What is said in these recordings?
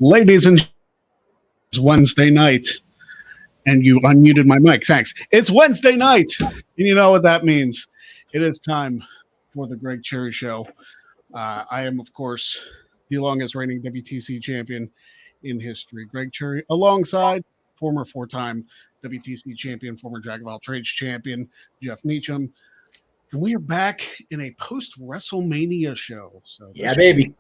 Ladies and gentlemen, it's Wednesday night, and you unmuted my mic. Thanks. It's Wednesday night, and you know what that means. It is time for the Greg Cherry Show. I am, of course, the longest reigning WTC champion in history, Greg Cherry, alongside former four-time WTC champion, former Jack of all trades champion, Jeff Meacham. And we are back in a post-WrestleMania show. So yeah, baby.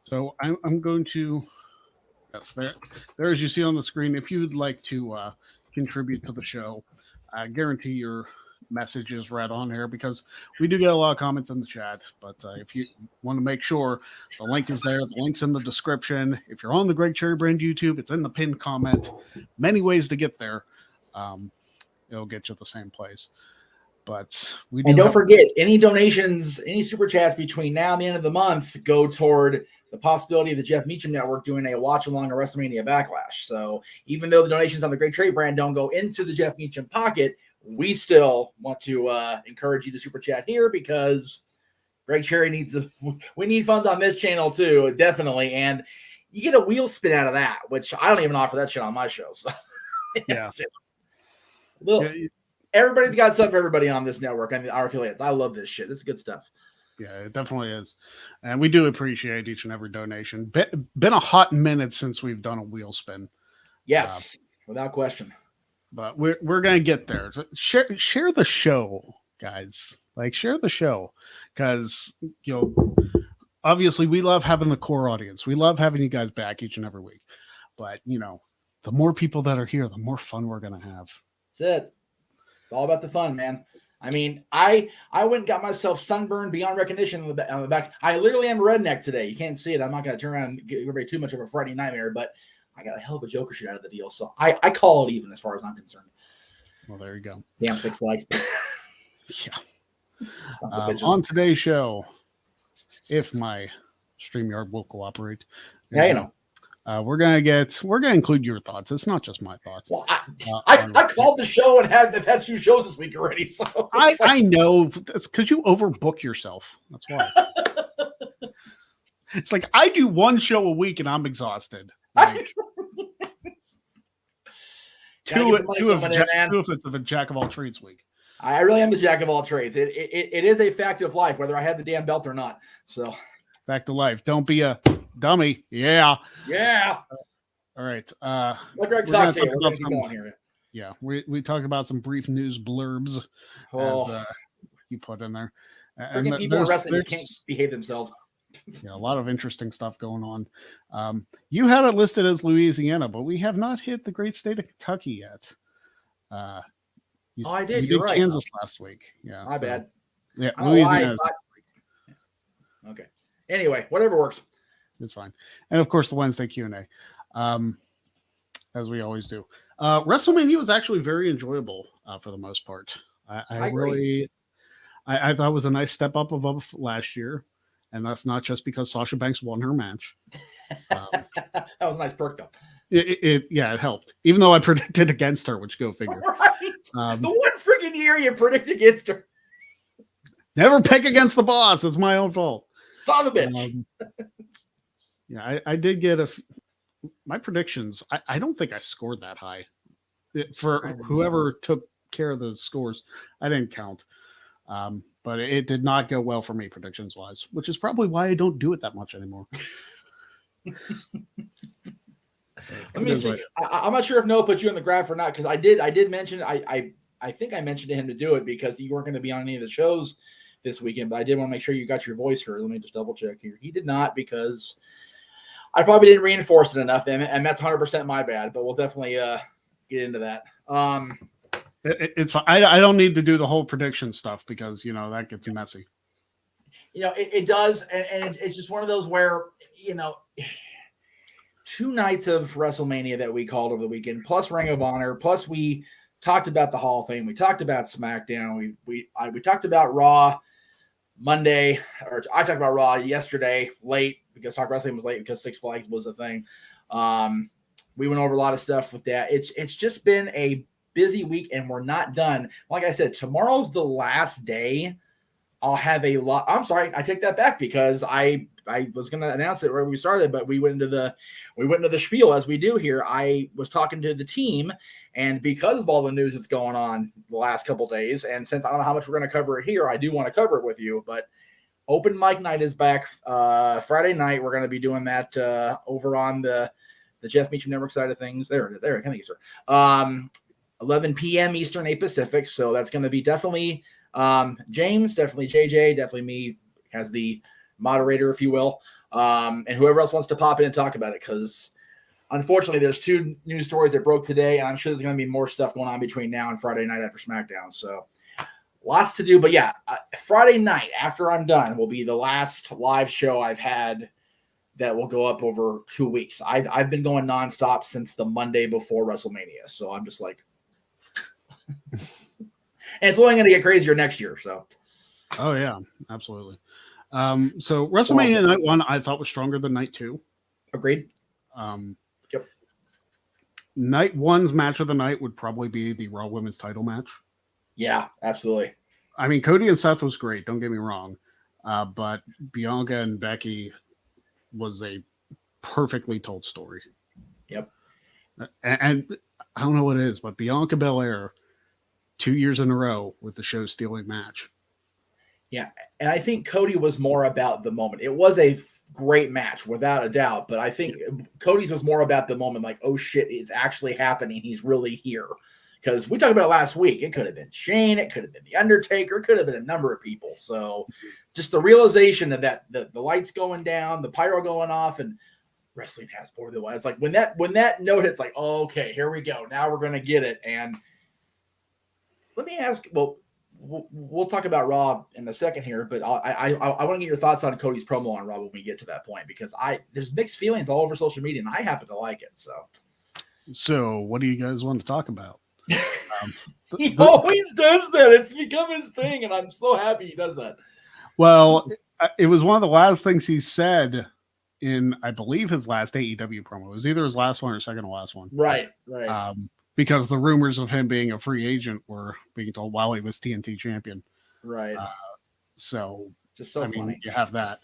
So I'm going to, yes, there as you see on the screen, if you'd like to contribute to the show, I guarantee your message is read on here because we do get a lot of comments in the chat. But if you want to make sure, the link is there. The link's in the description. If you're on the Greg Cherry Brand YouTube, it's in the pinned comment. Many ways to get there. It'll get you the same place. But we do and don't forget, any donations, any super chats between now and the end of the month go toward the possibility of the Jeff Meacham Network doing a watch along a WrestleMania Backlash. So even though the donations on the Greg Cherry Brand don't go into the Jeff Meacham pocket, we still want to encourage you to super chat here because Greg Cherry needs we need funds on this channel too, definitely. And you get a wheel spin out of that, which I don't even offer that shit on my show. So yeah. Everybody's got something for everybody on this network and our affiliates. I love this shit. This is good stuff. Yeah, it definitely is. And we do appreciate each and every donation. Been a hot minute since we've done a wheel spin. Yes, without question. But we're going to get there. Share the show, guys. Like, share the show. Because, obviously we love having the core audience. We love having you guys back each and every week. But, the more people that are here, the more fun we're going to have. That's it. It's all about the fun, man. I mean, I went and got myself sunburned beyond recognition on the back. I literally am a redneck today. You can't see it. I'm not going to turn around and give everybody too much of a Friday nightmare, but I got a hell of a Joker shit out of the deal. So I call it even as far as I'm concerned. Well, there you go. Damn 6 likes. Yeah. On today's show, if my StreamYard will cooperate. Yeah, we're gonna include your thoughts. It's not just my thoughts. Well, I called the show and have had 2 shows this week already. So I know it's because you overbook yourself. That's why. It's like I do 1 show a week and I'm exhausted. Like, two if it's a Jack of all trades week. I really am the Jack of all trades. It is a fact of life, whether I have the damn belt or not. So back to life. Don't be a dummy. Yeah. All right. Let Greg talk to you. We're keep going here. Yeah, we talked about some brief news blurbs as you put in there. Freaking people in wrestling can't behave themselves. Yeah, a lot of interesting stuff going on. You had it listed as Louisiana, but we have not hit the great state of Kentucky yet. I did. You You're right. Kansas last week. Yeah, my bad. Yeah, Louisiana. Okay. Anyway, whatever works. It's fine. And of course, the Wednesday Q&A, as we always do. WrestleMania was actually very enjoyable for the most part. I really thought it was a nice step up above last year. And that's not just because Sasha Banks won her match. That was a nice perk, though. It helped. Even though I predicted against her, which go figure. Right. The one freaking year you predict against her. Never pick against the boss. It's my own fault. Son of a bitch. I did get my predictions. I don't think I scored that high. For whoever took care of the scores, I didn't count. But it did not go well for me predictions wise, which is probably why I don't do it that much anymore. Let me see. I'm not sure if Noah put you in the graph or not, because I did mention I think I mentioned to him to do it because you weren't going to be on any of the shows this weekend, but I did want to make sure you got your voice heard. Let me just double check here. He did not because I probably didn't reinforce it enough, and that's 100% my bad. But we'll definitely get into that. It's fine. I don't need to do the whole prediction stuff because that gets messy. It does, and it's just one of those where 2 nights of WrestleMania that we called over the weekend, plus Ring of Honor, plus we talked about the Hall of Fame, we talked about SmackDown, we talked about Raw Monday, or I talked about Raw yesterday late because Talk Wrestling was late because Six Flags was a thing. We went over a lot of stuff with that. It's just been a busy week and we're not done. Like I said, tomorrow's the last day I'll have a lot. I'm sorry, I take that back because I was going to announce it where we started, but we went into the spiel as we do here. I was talking to the team, and because of all the news that's going on the last couple days, and since I don't know how much we're going to cover it here, I do want to cover it with you. But open mic night is back Friday night. We're going to be doing that over on the Jeff Meacham Network side of things. There. Thank you, sir. 11 p.m. Eastern, 8 Pacific. So that's going to be definitely James, definitely JJ, definitely me as the moderator, if you will, and whoever else wants to pop in and talk about it, because unfortunately there's 2 news stories that broke today, and I'm sure there's going to be more stuff going on between now and Friday night after SmackDown. So lots to do. But yeah, Friday night after I'm done will be the last live show I've had that will go up over 2 weeks. I've been going nonstop since the Monday before WrestleMania. So I'm just like, and it's only going to get crazier next year. So, oh yeah, absolutely. So WrestleMania night 1, I thought was stronger than night 2. Agreed. Yep. Night 1's match of the night would probably be the Raw Women's Title match. Yeah, absolutely. I mean, Cody and Seth was great. Don't get me wrong, but Bianca and Becky was a perfectly told story. Yep. And I don't know what it is, but Bianca Belair, 2 years in a row with the show stealing match. Yeah, and I think Cody was more about the moment. It was a great match, without a doubt, but I think Cody's was more about the moment, like, oh shit, it's actually happening. He's really here. Because we talked about it last week. It could have been Shane. It could have been The Undertaker. It could have been a number of people. So just the realization of that, the lights going down, the pyro going off, and wrestling has more than one. It's like when that note hits, like, oh, okay, here we go. Now we're going to get it. And let me ask, well, we'll talk about Raw in a second here, but I want to get your thoughts on Cody's promo on Raw when we get to that point, because there's mixed feelings all over social media, and I happen to like it. So what do you guys want to talk about? He always does that. It's become his thing, and I'm so happy he does that. Well, it was one of the last things he said in, I believe, his last AEW promo. It was either his last one or second to last one. Right. Because the rumors of him being a free agent were being told while he was TNT champion. Right. So just so funny. You have that.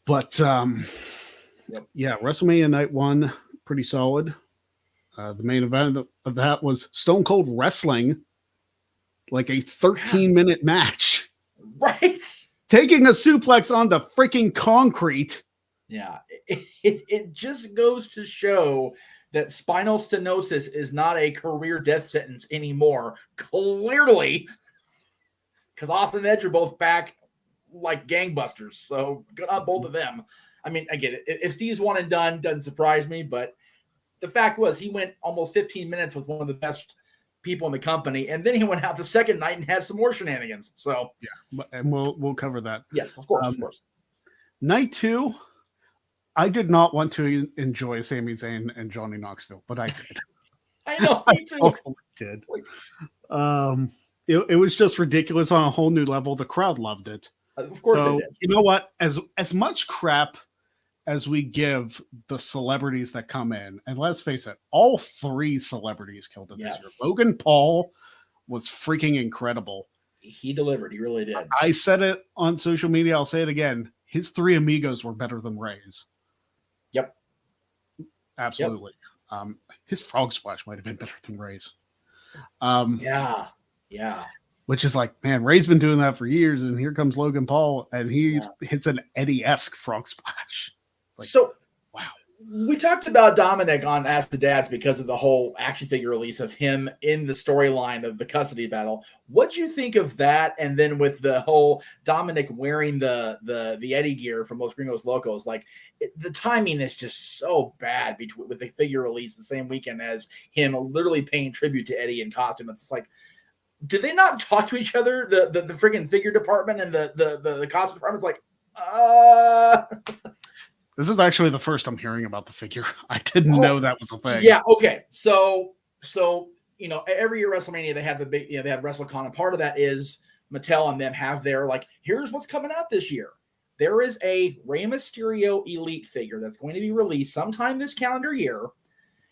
But yeah, WrestleMania night 1, pretty solid. The main event of that was Stone Cold wrestling like a 13-minute match. Right. Taking a suplex onto freaking concrete. Yeah. It just goes to show that spinal stenosis is not a career death sentence anymore. Clearly. Because Austin and Edge are both back like gangbusters. So good on both of them. I mean, I get it. If Steve's one and done, doesn't surprise me, but the fact was he went almost 15 minutes with one of the best people in the company, and then he went out the second night and had some more shenanigans. So yeah, and we'll cover that. Yes, of course, of course. Night 2, I did not want to enjoy Sami Zayn and Johnny Knoxville, but I did. I know, me too. I did. It was just ridiculous on a whole new level. The crowd loved it. Of course they did. You know what? As much crap as we give the celebrities that come in, and let's face it, all 3 celebrities killed it this year. Logan Paul was freaking incredible. He delivered. He really did. I said it on social media. I'll say it again. His 3 amigos were better than Ray's. Yep. Absolutely. Yep. His frog splash might have been better than Ray's. Yeah. Which is like, man, Ray's been doing that for years, and here comes Logan Paul, and he hits an Eddie-esque frog splash. Like, so, wow. We talked about Dominic on Ask the Dads because of the whole action figure release of him in the storyline of the custody battle. What'd you think of that? And then with the whole Dominic wearing the Eddie gear from Los Gringos Locos, like the timing is just so bad with the figure release the same weekend as him literally paying tribute to Eddie in costume. It's like, do they not talk to each other? The friggin' figure department and the costume department's like, This is actually the first I'm hearing about the figure. I didn't know that was a thing. Yeah. Okay. So every year WrestleMania they have the big, they have WrestleCon, and part of that is Mattel and them have their like, here's what's coming out this year. There is a Rey Mysterio Elite figure that's going to be released sometime this calendar year,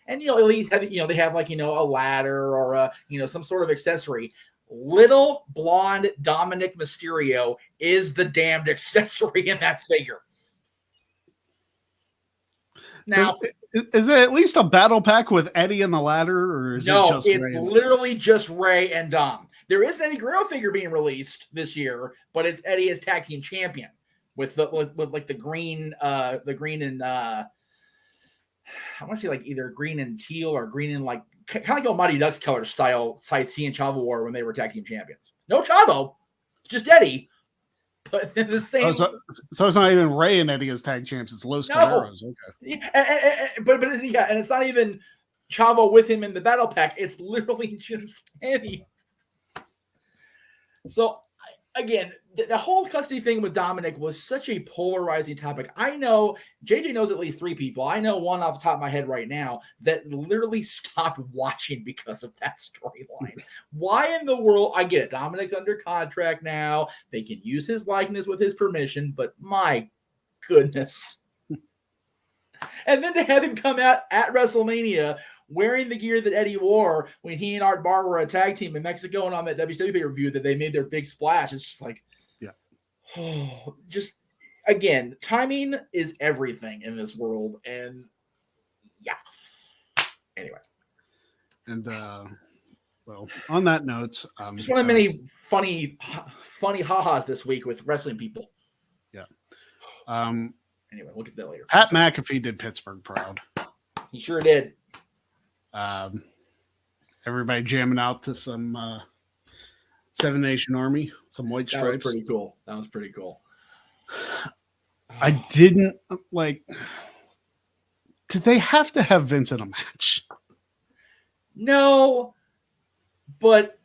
and Elite have they have like a ladder or some sort of accessory. little blonde Dominic Mysterio is the damned accessory in that figure. Now, is it at least a battle pack with Eddie and the ladder, or is it just it's Ray literally just Ray and Dom. There is an Eddie Guerrero figure being released this year, but it's Eddie as tag team champion with like the green and I want to say like either green and teal or green and like kind of like a Mighty Ducks color style sites he and Chavo wore when they were tag team champions. No Chavo, just Eddie. But in the same, so it's not even Ray and Eddie as tag champs. It's Los Guerreros. Okay, yeah, but yeah, and it's not even Chavo with him in the battle pack. It's literally just Eddie. So again, the whole custody thing with Dominic was such a polarizing topic. I know JJ knows at least 3 people. I know one off the top of my head right now that literally stopped watching because of that storyline. Why in the world? I get it. Dominic's under contract now. They can use his likeness with his permission, but my goodness. And then to have him come out at WrestleMania wearing the gear that Eddie wore when he and Art Barr were a tag team in Mexico and on that WCW pay-per-view that they made their big splash. It's just like, just again, timing is everything in this world. And yeah. Anyway. And well, on that note, just one of many funny ha-has this week with wrestling people. Yeah. Anyway, we'll get to that later. Pat McAfee did Pittsburgh proud. He sure did. Everybody jamming out to some Seven Nation Army, some White Stripes. That was pretty cool. I didn't like. Did they have to have Vince in a match? No, but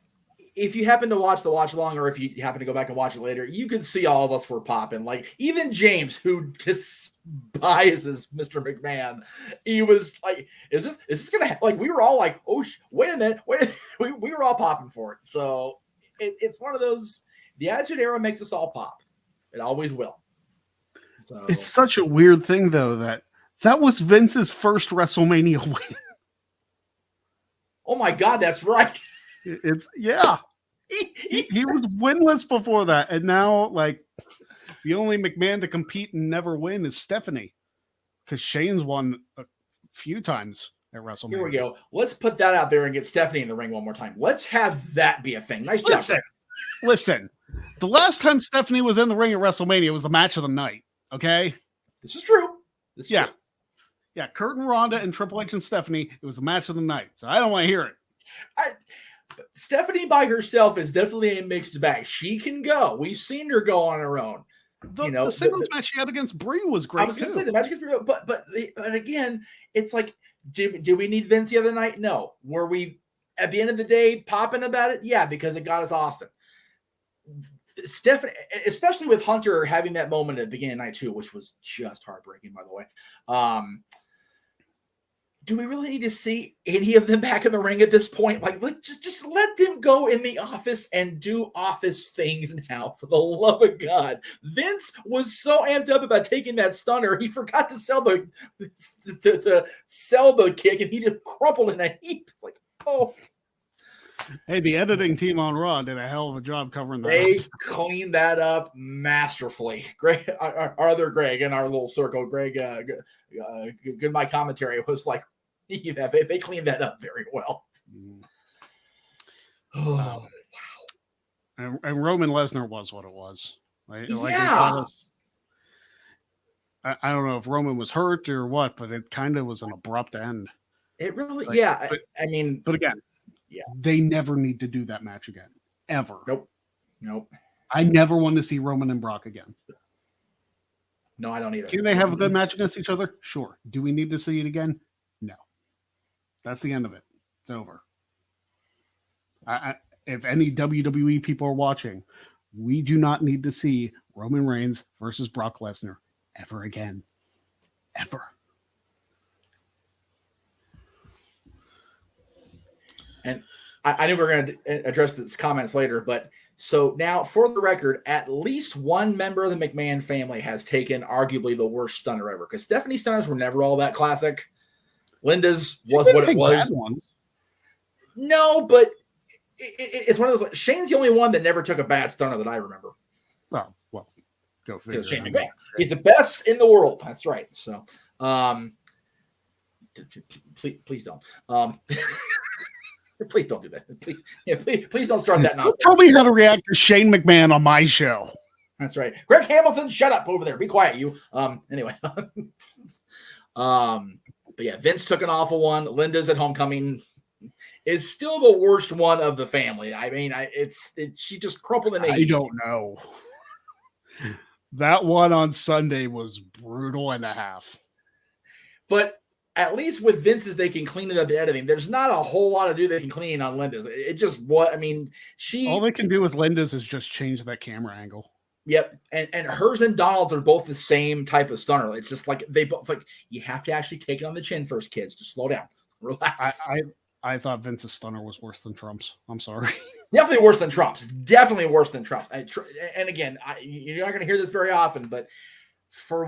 if you happen to watch the watch along, or if you happen to go back and watch it later, you can see all of us were popping. Like even James, who despises Mr. McMahon, he was like, "Is this gonna like?" We were all like, "Oh, wait a minute!" We were all popping for it. So it's one of those. The Attitude Era makes us all pop. It always will. So it's such a weird thing, though, that was Vince's first WrestleMania win. Oh my God, that's right. It's he was winless before that, and now like the only McMahon to compete and never win is Stephanie, because Shane's won a few times at WrestleMania. Here we go. Let's put that out there and get Stephanie in the ring one more time. Let's have that be a thing. Nice job. Listen. The last time Stephanie was in the ring at WrestleMania was the match of the night. Okay, this is true. True. Yeah. Kurt and Ronda and Triple H and Stephanie. It was the match of the night. So I don't want to hear it. Stephanie by herself is definitely a mixed bag. She can go. We've seen her go on her own. The singles match she had against Brie was great. I was going to say the match against Brie, but again, it's like, did we need Vince the other night? No. Were we at the end of the day popping about it? Yeah, because it got us Austin. Stephanie, especially with Hunter having that moment at the beginning of night 2, which was just heartbreaking, by the way. Do we really need to see any of them back in the ring at this point? Like, just let them go in the office and do office things now, for the love of God. Vince was so amped up about taking that stunner, he forgot to sell the kick, and he just crumpled in a heap. It's like, oh. Hey, the editing team on Raw did a hell of a job covering that. They cleaned that up masterfully. Greg, our other Greg in our little circle, Greg, good my commentary was like, yeah, they cleaned that up very well. Wow. And Roman Lesnar was what it was. I don't know if Roman was hurt or what, but it kind of was an abrupt end. It really, But again, they never need to do that match again, ever. Nope. I never want to see Roman and Brock again. No, I don't either. Can they have a good match against each other? Sure. Do we need to see it again? No. That's the end of it. It's over. If any WWE people are watching, we do not need to see Roman Reigns versus Brock Lesnar ever again. Ever. And I knew we were going to address these comments later, but so now, for the record, at least one member of the McMahon family has taken arguably the worst stunner ever, because Stephanie's stunners were never all that classic. Linda's was what it was. No, but it's one of those. Shane's the only one that never took a bad stunner that I remember. Well, go figure. Shane McMahon. He's the best in the world. That's right. So, please don't. Please don't do that. Please don't start that nonsense. Tell me how to react to Shane McMahon on my show. That's right. Greg Hamilton, shut up over there. Be quiet, you. Anyway. But yeah, Vince took an awful one. Linda's at Homecoming is still the worst one of the family. I mean, she just crumpled in I don't know. That one on Sunday was brutal and a half. But at least with Vince's, they can clean it up editing. There's not a whole lot to do they can clean on Linda's. It just all they can do with Linda's is just change that camera angle. Yep. And hers and Donald's are both the same type of stunner. It's just like they both you have to actually take it on the chin first, kids. Just slow down. Relax. I thought Vince's stunner was worse than Trump's. I'm sorry. Definitely worse than Trump's. Definitely worse than Trump's. And again, you're not going to hear this very often, but for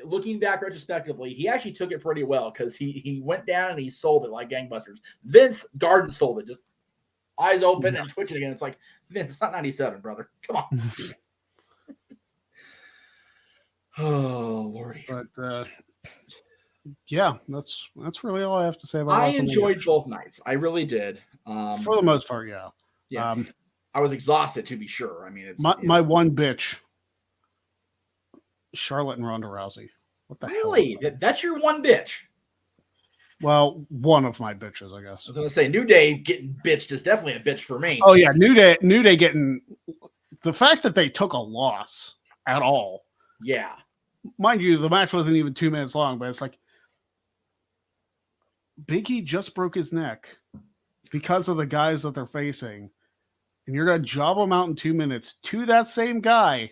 looking back retrospectively, he actually took it pretty well because he went down and he sold it like gangbusters. Vince Garden sold it, just eyes open and twitching again. It's like, Vince, it's not 97, brother. Come on. Oh, Lordy. But yeah, that's really all I have to say about it. I enjoyed both nights. I really did. For the most part, yeah. Yeah. I was exhausted, to be sure. I mean, it's my one bitch, Charlotte and Ronda Rousey. What the hell? Really? That's your one bitch? Well, one of my bitches, I guess. I was going to say, New Day getting bitched is definitely a bitch for me. Oh, yeah. New Day getting the fact that they took a loss at all. Yeah. Mind you, the match wasn't even 2 minutes long, but it's like Big E just broke his neck because of the guys that they're facing. And you're going to job them out in 2 minutes to that same guy,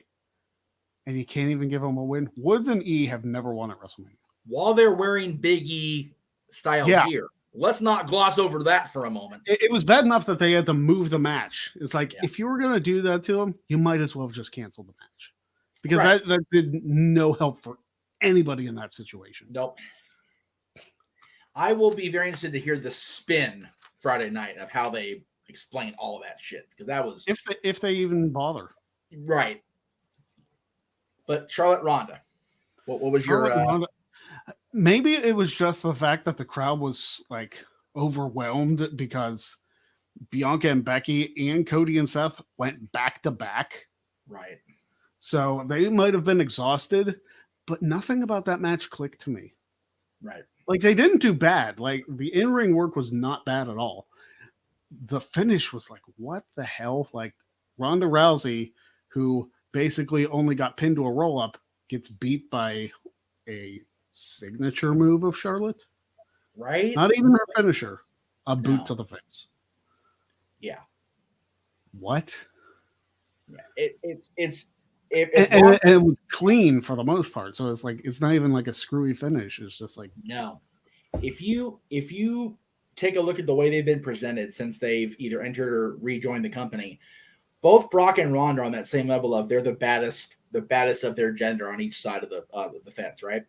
and you can't even give him a win. Woods and E have never won at WrestleMania. While they're wearing Big E style gear. Let's not gloss over that for a moment. It was bad enough that they had to move the match. It's like, if you were going to do that to him, you might as well have just canceled the match. Because that did no help for anybody in that situation. Nope. I will be very interested to hear the spin Friday night of how they explain all of that shit. Because that was... If they even bother. Right. But Charlotte Ronda, what was your... Maybe it was just the fact that the crowd was like overwhelmed because Bianca and Becky and Cody and Seth went back to back. Right. So they might have been exhausted, but nothing about that match clicked to me. Right. Like they didn't do bad. Like the in-ring work was not bad at all. The finish was like, what the hell? Like Ronda Rousey, who basically only got pinned to a roll-up, gets beat by a signature move of Charlotte. Right. Not even her finisher. A boot to the face. Yeah. What? Yeah. And it was clean for the most part. So it's like it's not even like a screwy finish. It's just like no. If you take a look at the way they've been presented since they've either entered or rejoined the company, both Brock and Ronda are on that same level of they're the baddest of their gender on each side of the fence, right?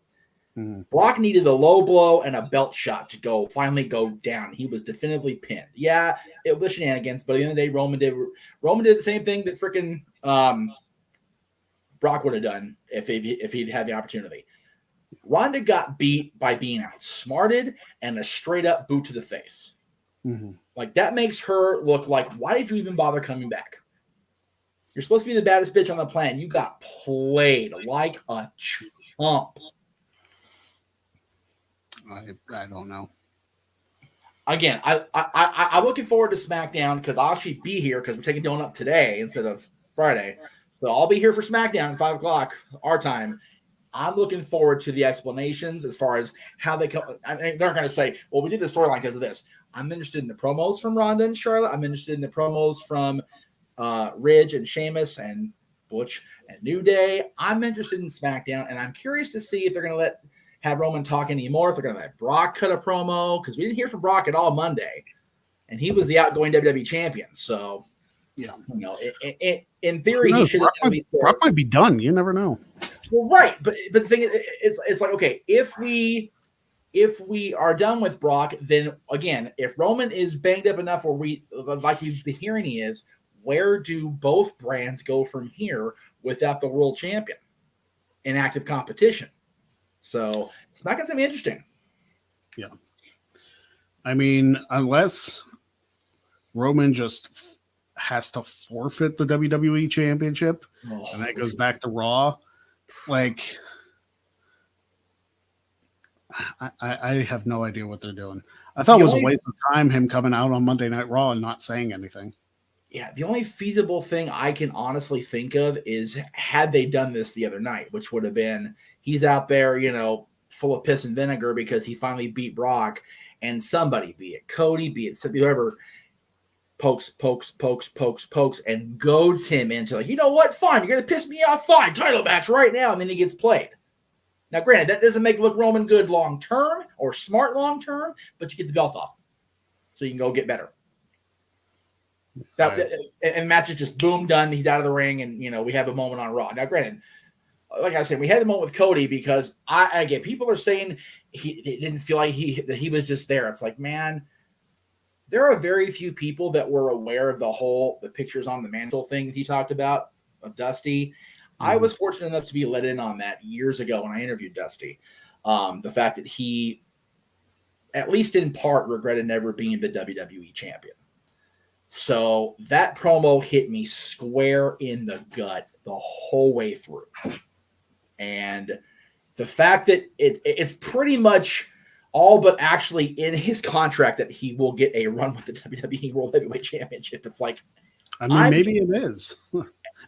Mm-hmm. Brock needed a low blow and a belt shot to finally go down. He was definitively pinned. Yeah, it was shenanigans, but at the end of the day, Roman did the same thing that freaking Brock would have done if he'd had the opportunity. Ronda got beat by being outsmarted and a straight up boot to the face. Mm-hmm. Like that makes her look like, why did you even bother coming back? You're supposed to be the baddest bitch on the planet. You got played like a chump. I don't know. Again, I'm looking forward to SmackDown because I'll actually be here because we're taking Dylan up today instead of Friday. So I'll be here for SmackDown at 5 o'clock our time. I'm looking forward to the explanations as far as how they come. I mean, they're going to say, well, we did the storyline because of this. I'm interested in the promos from Ronda and Charlotte. I'm interested in the promos from Ridge and Sheamus and Butch and New Day. I'm interested in SmackDown, and I'm curious to see if they're going to have Roman talk anymore, if they're going to let Brock cut a promo, because we didn't hear from Brock at all Monday, and he was the outgoing WWE champion. So, yeah, you know, in theory, he should at least. Brock might be done. You never know. Well, right, but the thing is, it's like, okay, if we if we are done with Brock, then again, if Roman is banged up enough where like we've been hearing he is, where do both brands go from here without the world champion in active competition? So SmackDown's going to be interesting. Yeah. I mean, unless Roman just has to forfeit the WWE Championship and that goes back to Raw, like, I have no idea what they're doing. I thought it was a waste of time him coming out on Monday Night Raw and not saying anything. Yeah, the only feasible thing I can honestly think of is had they done this the other night, which would have been he's out there, full of piss and vinegar because he finally beat Brock, and somebody, be it Cody, be it whoever, pokes, and goads him into like, you know what? Fine, you're gonna piss me off. Fine, title match right now, and then he gets played. Now, granted, that doesn't make look Roman good long term or smart long term, but you get the belt off, so you can go get better. And the match is just boom done. He's out of the ring, and we have a moment on Raw. Now, granted, like I said, we had the moment with Cody because people are saying he didn't feel like that he was just there. It's like, man, there are very few people that were aware of the pictures on the mantle thing that he talked about of Dusty. I was fortunate enough to be let in on that years ago when I interviewed Dusty. The fact that he, at least in part, regretted never being the WWE champion. So that promo hit me square in the gut the whole way through. And the fact that it's pretty much all but actually in his contract that he will get a run with the WWE World Heavyweight Championship. It's like, maybe it is.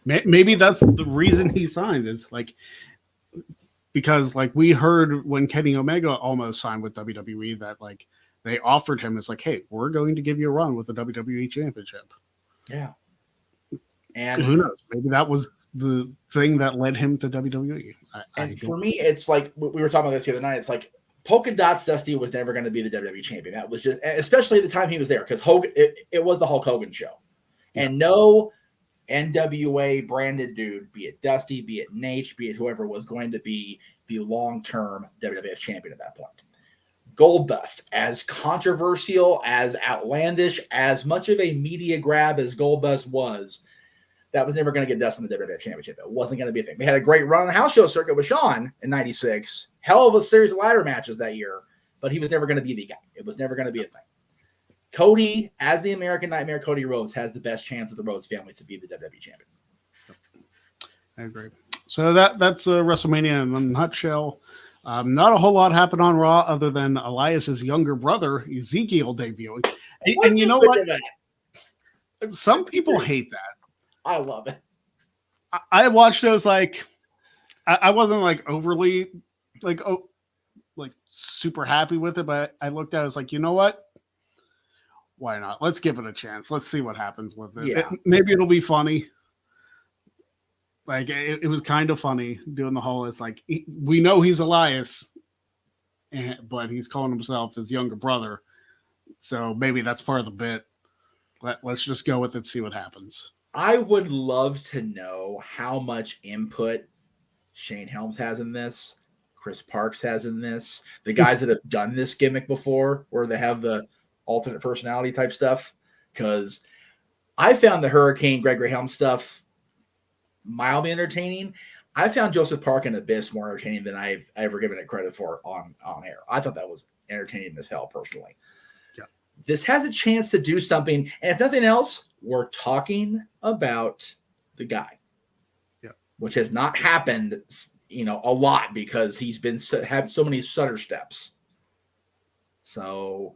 Maybe that's the reason he signed, is like, because like we heard when Kenny Omega almost signed with WWE that like they offered him, it's like, hey, we're going to give you a run with the WWE Championship. Yeah. And who knows? Maybe that was the thing that led him to WWE. For me, it's like we were talking about this the other night. It's like Polka Dots Dusty was never going to be the WWE champion. That was just, especially at the time he was there, because Hogan, it was the Hulk Hogan show, and no NWA branded dude, be it Dusty, be it Nate, be it whoever, was going to be the long-term WWF champion at that point. Goldust, as controversial, as outlandish, as much of a media grab as Goldust was, that was never going to get Dust in the WWF Championship. It wasn't going to be a thing. They had a great run on the house show circuit with Shawn in '96. Hell of a series of ladder matches that year, but he was never going to be the guy. It was never going to be a thing. Cody, as the American Nightmare, Cody Rhodes, has the best chance of the Rhodes family to be the WWE champion. I agree. So that's WrestleMania in a nutshell. Not a whole lot happened on Raw other than Elias's younger brother, Ezekiel, debuting. And you know what? Some people hate that. I love it. I watched those, like, I wasn't like overly like super happy with it, but I looked at it, I was like, you know what? Why not? Let's give it a chance. Let's see what happens with it. Yeah. Maybe it'll be funny. Like, it was kind of funny doing the whole, it's like, we know he's Elias, but he's calling himself his younger brother. So maybe that's part of the bit. Let's just go with it, see what happens. I would love to know how much input Shane Helms has in this, Chris Parks has in this, the guys that have done this gimmick before, where they have the alternate personality type stuff. Because I found the Hurricane Gregory Helms stuff mildly entertaining. I found Joseph Park and Abyss more entertaining than I've ever given it credit for on air. I thought that was entertaining as hell, personally. Yeah. This has a chance to do something, and if nothing else, we're talking about the guy. Yeah. Which has not happened, a lot, because he's had so many stutter steps. So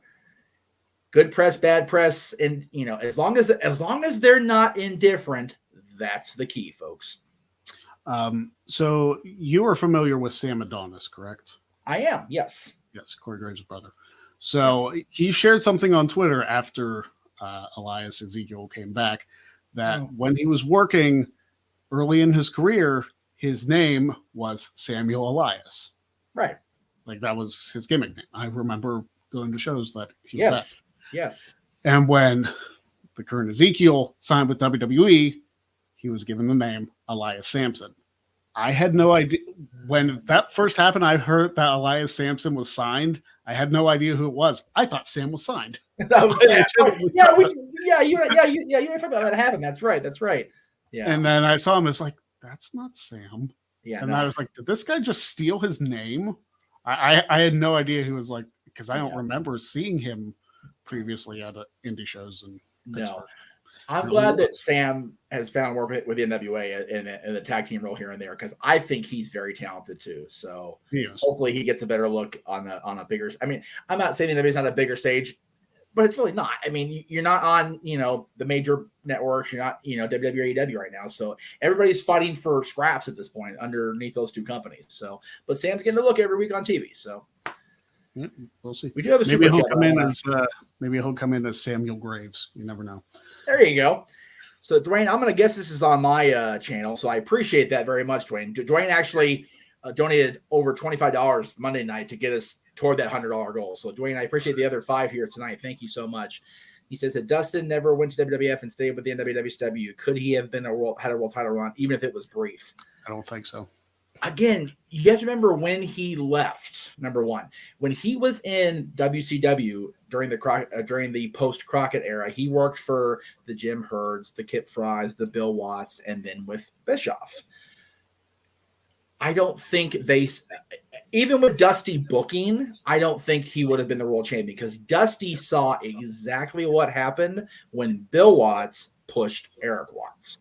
good press, bad press, and as long as they're not indifferent, that's the key, folks. So you are familiar with Sam Adonis, correct? I am, yes. Yes, Corey Graves' brother. So he shared something on Twitter after Elias Ezekiel came back, that when he was working early in his career, his name was Samuel Elias. Right. Like, that was his gimmick name. I remember going to shows that he was at. Yes. And when the current Ezekiel signed with WWE, he was given the name Elias Sampson. I had no idea when that first happened. I heard that Elias Sampson was signed. I had no idea who it was. I thought Sam was signed. That was sad. You were talking about that happened. That's right. Yeah. And then I saw him. It's like, that's not Sam. Yeah. And I was like, did this guy just steal his name? I had no idea who was like, because I don't remember seeing him previously at indie shows. And no, I'm glad that Sam has found work with the NWA in the tag team role here and there, because I think he's very talented too. So hopefully he gets a better look on a bigger. I mean, I'm not saying the NWA is not a bigger stage, but it's really not. I mean, you're not on the major networks. You're not WWE or AEW right now. So everybody's fighting for scraps at this point underneath those two companies. So, but Sam's getting a look every week on TV. So. Yeah, we'll see. We do have a maybe he'll come in as Samuel Graves. You never know. There you go. So Dwayne, I'm going to guess this is on my channel, so I appreciate that very much, Dwayne. Dwayne actually donated over $25 Monday night to get us toward that $100 goal. So Dwayne, I appreciate the other $5 here tonight. Thank you so much. He says that Dustin never went to WWF and stayed with the NWW. Could he have been had a world title run, even if it was brief? I don't think so. Again, you have to remember when he left. Number one, when he was in WCW during the post Crockett era, he worked for the Jim Herds, the Kip Fries, the Bill Watts, and then with Bischoff. I don't think even with Dusty booking, I don't think he would have been the world champion, because Dusty saw exactly what happened when Bill Watts pushed Eric Watts.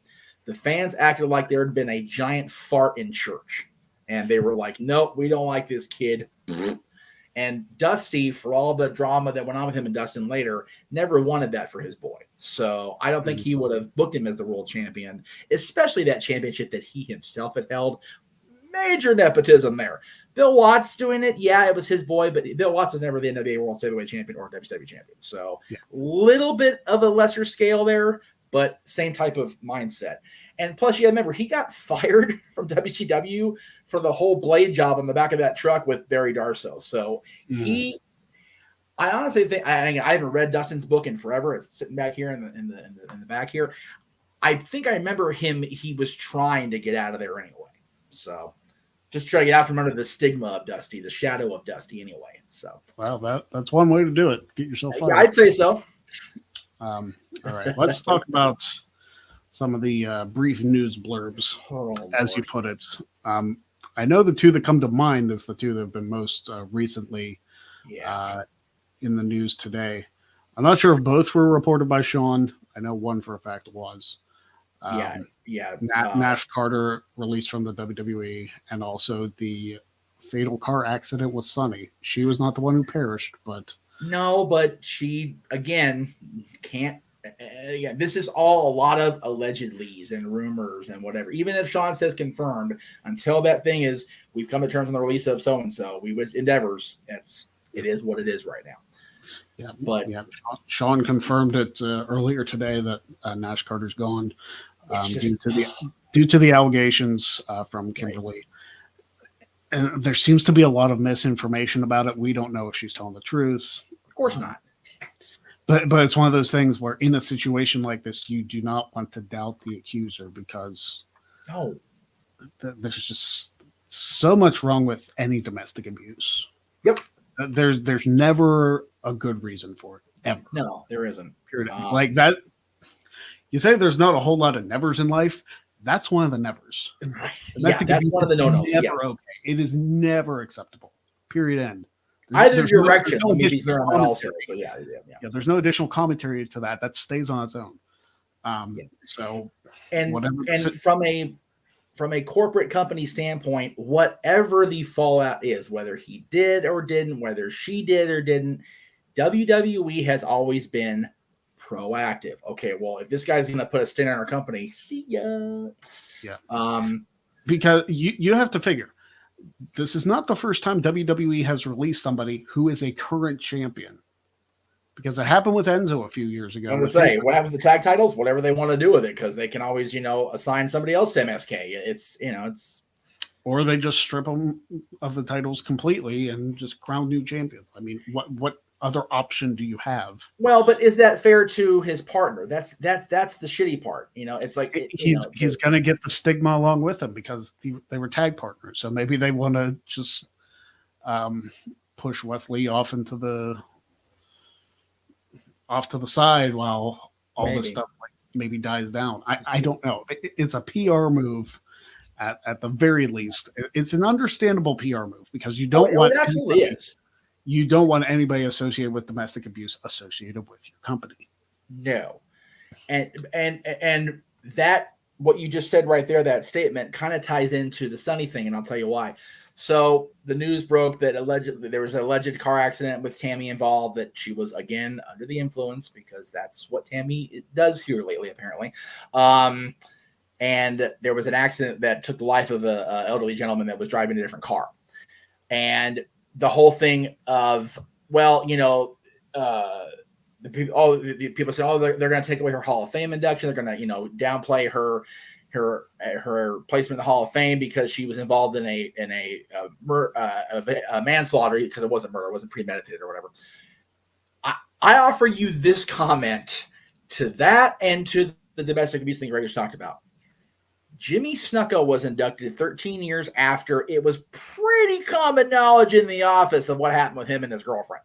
The fans acted like there had been a giant fart in church. And they were like, nope, we don't like this kid. And Dusty, for all the drama that went on with him and Dustin later, never wanted that for his boy. So I don't think he would have booked him as the world champion, especially that championship that he himself had held. Major nepotism there. Bill Watts doing it. Yeah, it was his boy, but Bill Watts was never the NWA World Heavyweight Champion or WCW champion. So little bit of a lesser scale there, but same type of mindset. And plus, you remember, he got fired from WCW for the whole blade job on the back of that truck with Barry Darsow. So I honestly think, I haven't read Dustin's book in forever. It's sitting back here in the back here. I think I remember he was trying to get out of there anyway. So just try to get out from under the stigma of Dusty, the shadow of Dusty anyway. So, well, that's one way to do it. Get yourself fired. Yeah, I'd say so. All right, let's talk about some of the brief news blurbs, as you put it. I know the two that come to mind is the two that have been most recently in the news today. I'm not sure if both were reported by Sean. I know one for a fact was. Nash Carter released from the WWE, and also the fatal car accident with Sunny. She was not the one who perished, but... No, but she, again, can't... Again, this is all a lot of allegedlys and rumors and whatever. Even if Sean says confirmed, until that thing is, we've come to terms on the release of so-and-so, we wish endeavors, it is what it is right now. Sean confirmed it earlier today that Nash Carter's gone due to the allegations from Kimberly. Right. And there seems to be a lot of misinformation about it. We don't know if she's telling the truth. Of course not. But it's one of those things where in a situation like this, you do not want to doubt the accuser, because there's just so much wrong with any domestic abuse. Yep. There's never a good reason for it, ever. No, there isn't. Period. Like that. You say there's not a whole lot of nevers in life. That's one of the nevers. Right. That's one of the no-nos. Okay. It is never acceptable. Period. End. Either direction. Maybe clear on that also. So there's no additional commentary to that. That stays on its own. So from a corporate company standpoint, whatever the fallout is, whether he did or didn't, whether she did or didn't, WWE has always been proactive. Okay, well, if this guy's going to put a stint on our company, see ya. Yeah. Because you have to figure, this is not the first time WWE has released somebody who is a current champion. Because it happened with Enzo a few years ago. I was going to say, what happens to tag titles? Whatever they want to do with it, because they can always, assign somebody else to MSK. It's or they just strip them of the titles completely and just crown new champions. I mean, what other option do you have? Well, but is that fair to his partner? That's the shitty part. It's like He's going to get the stigma along with him because they were tag partners. So maybe they want to just push Wesley off to the side while all this stuff maybe dies down. I don't know. It's a PR move at the very least. It's an understandable PR move because you don't want it absolutely is. You don't want anybody associated with domestic abuse associated with your company. No. And that, what you just said right there, that statement kind of ties into the Sunny thing, and I'll tell you why. So the news broke that allegedly there was an alleged car accident with Tammy involved, that she was again under the influence, because that's what Tammy does here lately, apparently. And there was an accident that took the life of an elderly gentleman that was driving a different car. And the whole thing of, well, the people say, oh, they're going to take away her Hall of Fame induction. They're going to, downplay her placement in the Hall of Fame because she was involved in a manslaughter, because it wasn't murder, it wasn't premeditated or whatever. I offer you this comment to that and to the domestic abuse thing Ray just talked about. Jimmy Snuka was inducted 13 years after it was pretty common knowledge in the office of what happened with him and his girlfriend.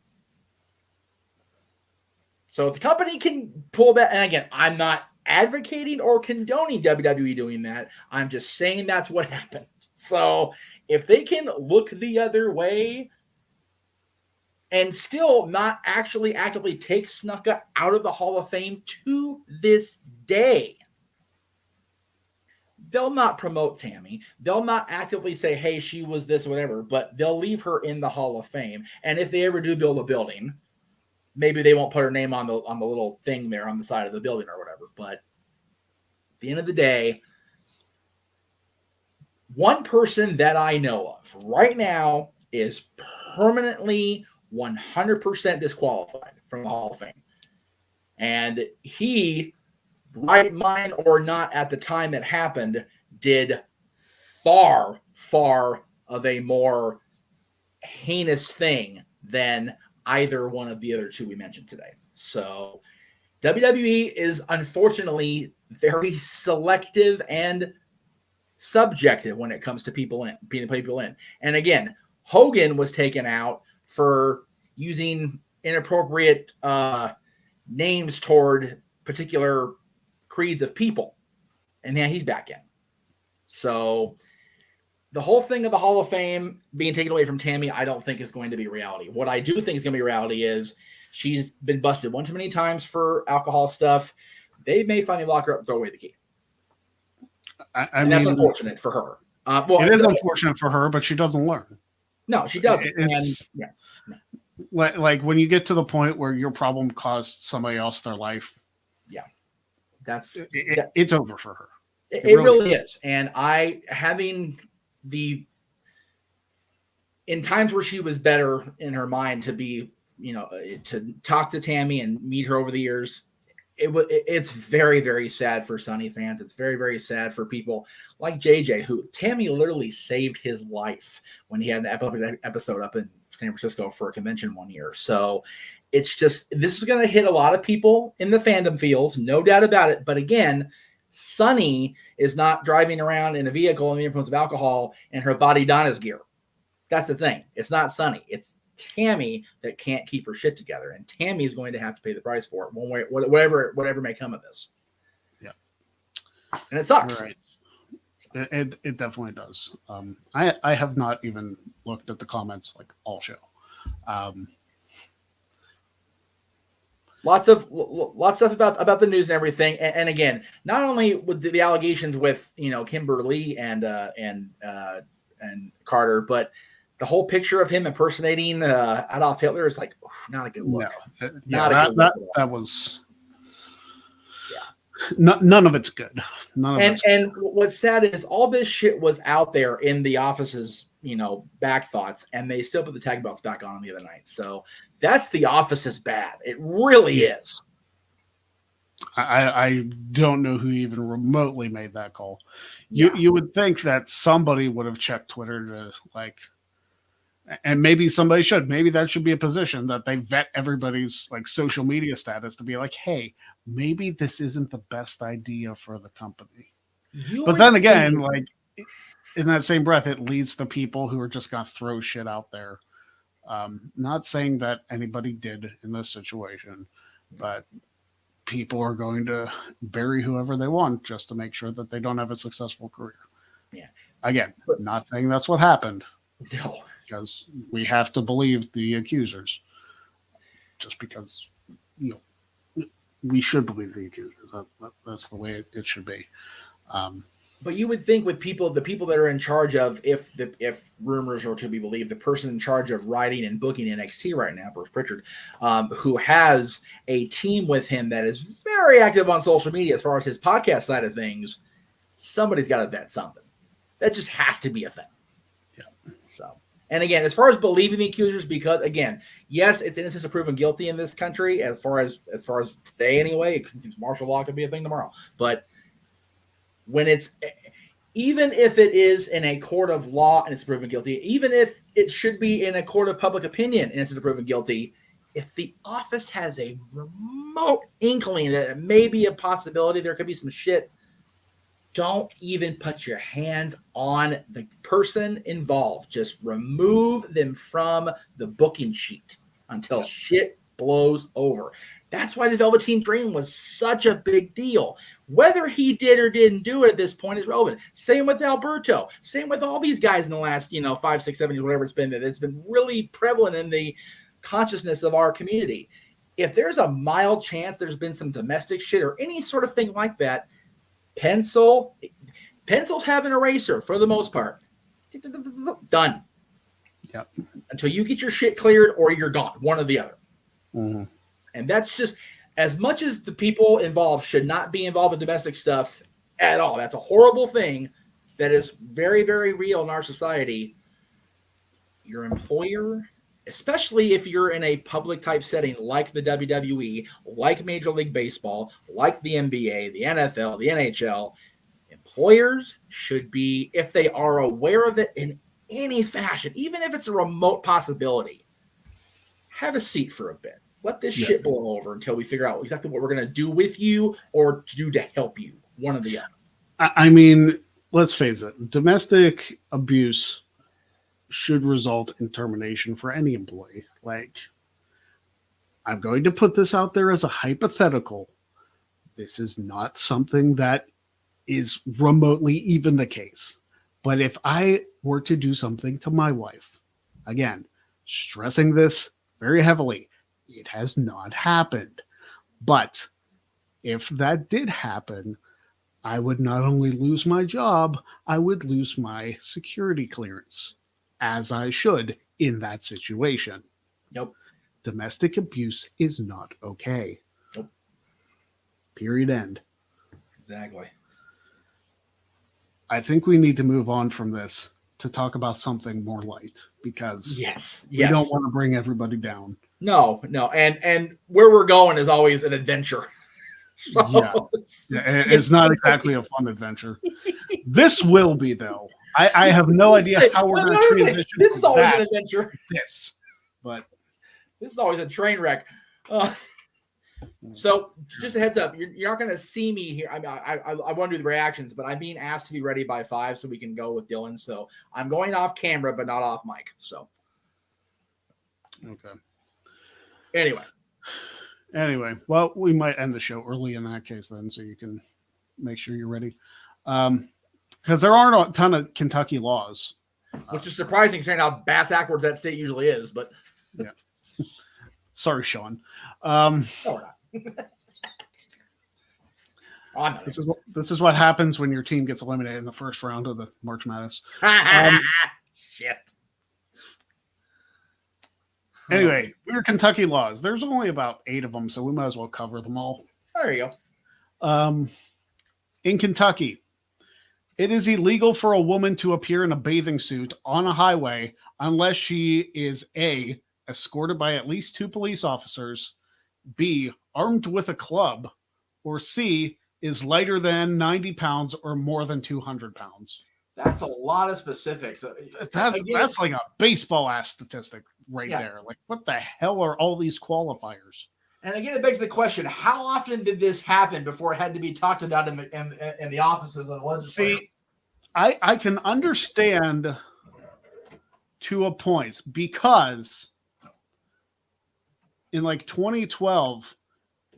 So if the company can pull that, and again, I'm not advocating or condoning WWE doing that. I'm just saying that's what happened. So if they can look the other way and still not actually actively take Snuka out of the Hall of Fame to this day, they'll not promote Tammy. They'll not actively say, hey, she was this or whatever, but they'll leave her in the Hall of Fame. And if they ever do build a building, maybe they won't put her name on the little thing there on the side of the building or whatever. But at the end of the day, one person that I know of right now is permanently 100% disqualified from the Hall of Fame. And he, right mind or not, at the time it happened, did far, far of a more heinous thing than either one of the other two we mentioned today. So WWE is unfortunately very selective and subjective when it comes to people in. And again, Hogan was taken out for using inappropriate names toward particular creeds of people. And now he's back in. So the whole thing of the Hall of Fame being taken away from Tammy, I don't think is going to be reality. What I do think is going to be reality is she's been busted one too many times for alcohol stuff. They may finally lock her up and throw away the key. I mean, that's unfortunate for her. It is unfortunate for her, but she doesn't learn. No, she doesn't. Like when you get to the point where your problem cost somebody else their life, it's over for her. It really is. And in times where she was better in her mind to be, to talk to Tammy and meet her over the years, it's very, very sad for Sunny fans. It's very, very sad for people like JJ, who Tammy literally saved his life when he had an episode up in San Francisco for a convention one year. So it's just, this is going to hit a lot of people in the fandom feels, no doubt about it. But again, Sunny is not driving around in a vehicle under the influence of alcohol and her body Donna's gear. That's the thing. It's not Sunny. It's Tammy that can't keep her shit together, and Tammy is going to have to pay the price for it, one way, whatever may come of this. Yeah, and it sucks. Right. It definitely does. I have not even looked at the comments like all show. Lots of stuff about the news and everything. And again, not only with the allegations with Kimberly and Carter, but the whole picture of him impersonating Adolf Hitler is like not a good look. No, that was none of it's good. And what's sad is all this shit was out there in the office's back thoughts, and they still put the tag belts back on the other night. So that's the office's bad. It really is. I don't know who even remotely made that call. You would think that somebody would have checked Twitter to And maybe somebody should. Maybe that should be a position that they vet everybody's like social media status to be like, hey, maybe this isn't the best idea for the company. But then again, like in that same breath, it leads to people who are just going to throw shit out there. Not saying that anybody did in this situation, but people are going to bury whoever they want just to make sure that they don't have a successful career. Yeah. Again, not saying that's what happened. No. Because we have to believe the accusers. Just because, we should believe the accusers. That's the way it should be. But you would think with the people that are in charge of, if rumors are to be believed, the person in charge of writing and booking NXT right now, Bruce Pritchard, who has a team with him that is very active on social media as far as his podcast side of things, somebody's got to vet something. That just has to be a thing. Yeah. So. And again, as far as believing the accusers, because again, yes, it's innocent until proven guilty in this country. As far as today, anyway, martial law could be a thing tomorrow. But when even if it is in a court of law and it's proven guilty, even if it should be in a court of public opinion and it's proven guilty, if the office has a remote inkling that it may be a possibility, there could be some shit. Don't even put your hands on the person involved. Just remove them from the booking sheet until shit blows over. That's why the Velveteen Dream was such a big deal. Whether he did or didn't do it at this point is relevant. Same with Alberto. Same with all these guys in the last, 5, 6, 7 years, whatever it's been. It's been really prevalent in the consciousness of our community. If there's a mild chance there's been some domestic shit or any sort of thing like that, pencils have an eraser for the most part. Done. Yep. Until you get your shit cleared or you're gone, one or the other. Mm-hmm. And that's just, as much as the people involved should not be involved in domestic stuff at all. That's a horrible thing that is very, very real in our society. Your employer, especially if you're in a public type setting like the WWE, like Major League Baseball, like the NBA, the NFL, the NHL, employers should be, if they are aware of it in any fashion, even if it's a remote possibility, have a seat for a bit. Let this shit blow over until we figure out exactly what we're going to do with you or do to help you, one or the other. I mean, let's face it, domestic abuse should result in termination for any employee. Like, I'm going to put this out there as a hypothetical. This is not something that is remotely even the case. But if I were to do something to my wife, again, stressing this very heavily, it has not happened. But if that did happen, I would not only lose my job, I would lose my security clearance, as I should in that situation. Nope. Domestic abuse is not okay. Nope. Period. End. Exactly. I think we need to move on from this to talk about something more light, because we don't want to bring everybody down. No. And where we're going is always an adventure. So it's not exactly a fun adventure. This will be, though. I have no idea how we're going to transition. This is always an adventure. But this is always a train wreck. So just a heads up, you're not going to see me here. I want to do the reactions, but I'm being asked to be ready by 5 so we can go with Dylan. So I'm going off camera, but not off mic. So okay. Anyway, well, we might end the show early in that case then, so you can make sure you're ready. Because there aren't a ton of Kentucky laws. Which is surprising considering how bass-backwards that state usually is, but yeah. Sorry, Sean. No, we're not. This is what happens when your team gets eliminated in the first round of the March Madness. Shit. Anyway, we're Kentucky laws. There's only about 8 of them, so we might as well cover them all. There you go. In Kentucky, it is illegal for a woman to appear in a bathing suit on a highway unless she is A, escorted by at least 2 police officers, B, armed with a club, or C, is lighter than 90 pounds or more than 200 pounds. That's a lot of specifics. That's like a baseball ass statistic right there. Like, what the hell are all these qualifiers? And again, it begs the question: how often did this happen before it had to be talked about in the offices of the legislature? See, I can understand to a point, because in like 2012,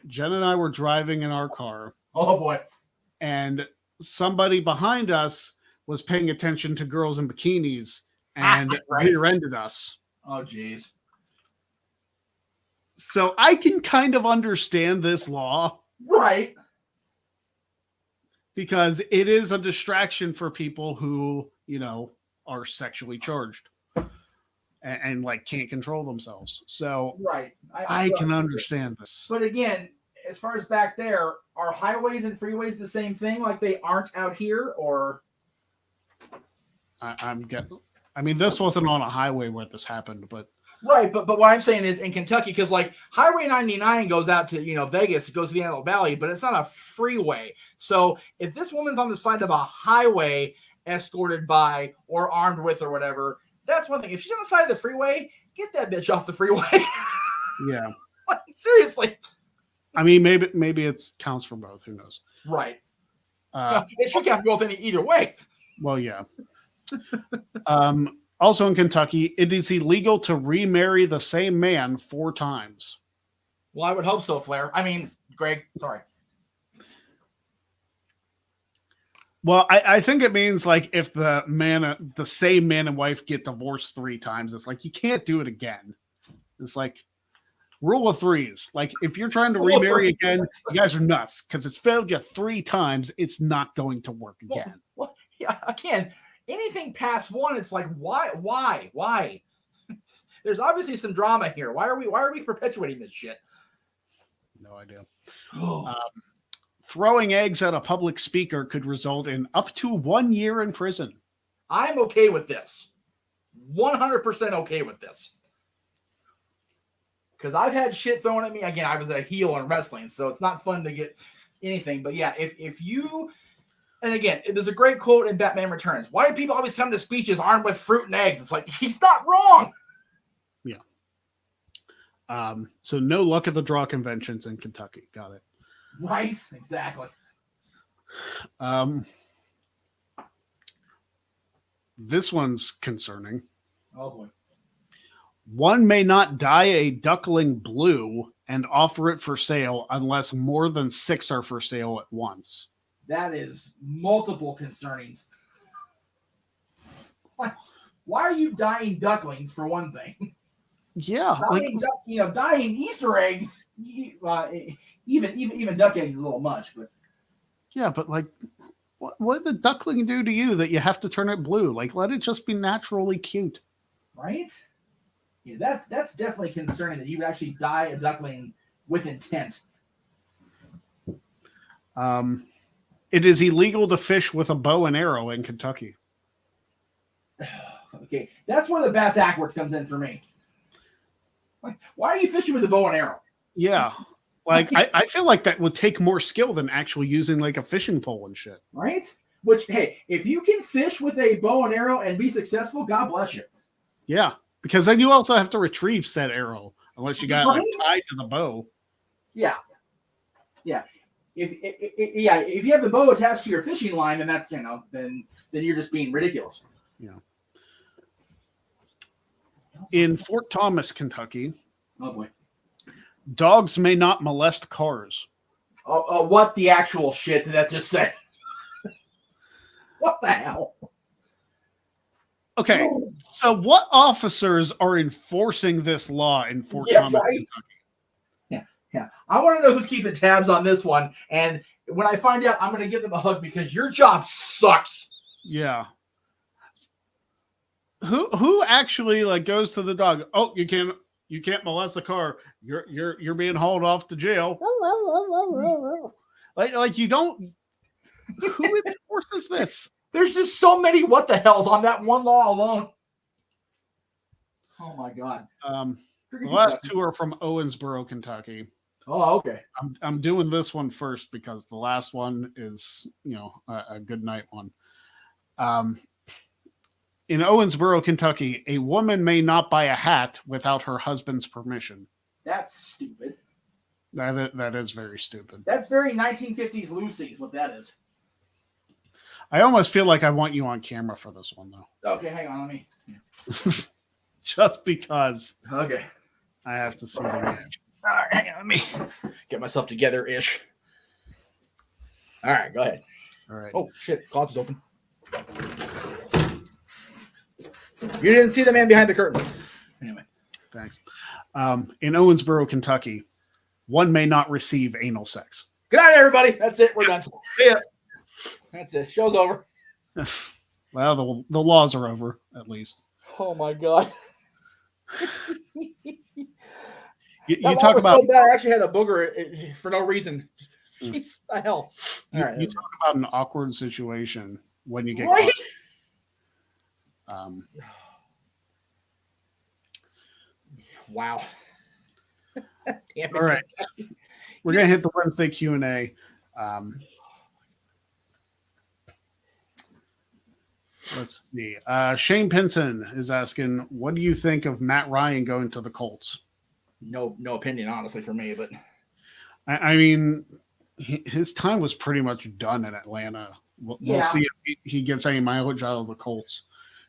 Jen and I were driving in our car. Oh boy! And somebody behind us was paying attention to girls in bikinis and rear-ended us. Oh, geez. So I can kind of understand this law. Right. Because it is a distraction for people who, are sexually charged and like can't control themselves. So right. I can understand this. But again, as far as back there, are highways and freeways the same thing? Like they aren't out here, or? This wasn't on a highway where this happened, but. Right, but what I'm saying is in Kentucky, because like Highway 99 goes out to Vegas, it goes to the Antelope Valley, but it's not a freeway. So if this woman's on the side of a highway, escorted by or armed with or whatever, that's one thing. If she's on the side of the freeway, get that bitch off the freeway. Yeah, like, seriously. Maybe it counts for both. Who knows? Right. It should count for both either way. Well, yeah. Also in Kentucky, it is illegal to remarry the same man 4 times. Well, I would hope so, Flair. Greg, sorry. Well, I think it means like if the same man and wife get divorced 3 times, it's like you can't do it again. It's like rule of 3s. Like if you're trying to remarry again, you guys are nuts because it's failed you 3 times. It's not going to work again. Well, yeah, again. Anything past 1, it's like why? There's obviously some drama here. Why are we perpetuating this shit? No idea. Throwing eggs at a public speaker could result in up to 1 year in prison. I'm okay with this. 100% okay with this. Because I've had shit thrown at me. Again, I was a heel in wrestling, so it's not fun to get anything. But yeah, if you... And again, there's a great quote in Batman Returns. Why do people always come to speeches armed with fruit and eggs? It's like, he's not wrong. Yeah. So no luck at the draw conventions in Kentucky. Got it. Right. Exactly. This one's concerning. Oh, boy. One may not dye a duckling blue and offer it for sale unless more than 6 are for sale at once. That is multiple concernings. Why are you dyeing ducklings for one thing? Yeah, dyeing Easter eggs. Even duck eggs is a little much, but yeah, but like, what did the duckling do to you that you have to turn it blue? Like, let it just be naturally cute, right? Yeah, that's definitely concerning that you would actually dye a duckling with intent. It is illegal to fish with a bow and arrow in Kentucky. Okay, that's where the bass backwards comes in for me. Like, why are you fishing with a bow and arrow? Yeah, like I feel like that would take more skill than actually using like a fishing pole and shit. Right? Which, hey, if you can fish with a bow and arrow and be successful, God bless you. Yeah, because then you also have to retrieve said arrow unless you got like tied to the bow. Yeah. If you have the bow attached to your fishing line, then that's then you're just being ridiculous. Yeah. In Fort Thomas, Kentucky, oh boy, dogs may not molest cars. What the actual shit did that just say? What the hell? Okay, so what officers are enforcing this law in Fort Thomas, Kentucky? Yeah. I want to know who's keeping tabs on this one. And when I find out, I'm going to give them a hug because your job sucks. Yeah. Who actually like goes to the dog? Oh, you can't molest the car. You're being hauled off to jail. Like you don't. Who enforces this? There's just so many what the hells on that one law alone. Oh my God. The last 2 are from Owensboro, Kentucky. Oh, okay. I'm doing this one first because the last one is, a good night one. In Owensboro, Kentucky, a woman may not buy a hat without her husband's permission. That's stupid. That is very stupid. That's very 1950s Lucy, what that is. I almost feel like I want you on camera for this one, though. Okay, hang on, let me. Just because. Okay. I have to see the match. All right, hang on, let me get myself together-ish. All right, go ahead. All right. Oh, shit, closet's open. You didn't see the man behind the curtain. Anyway. Thanks. In Owensboro, Kentucky, one may not receive anal sex. Good night, everybody. That's it. We're done. Yeah. That's it. Show's over. Well, the laws are over, at least. Oh, my God. You talk about so bad. I actually had a booger for no reason. Jeez, the hell. All right. You talk about an awkward situation when you get right? caught. Wow. Damn All right. We're going to hit the Wednesday Q&A. Let's see. Shane Pinson is asking, what do you think of Matt Ryan going to the Colts? No opinion, honestly, for me. But I mean, his time was pretty much done in Atlanta. We'll see if he gets any mileage out of the Colts,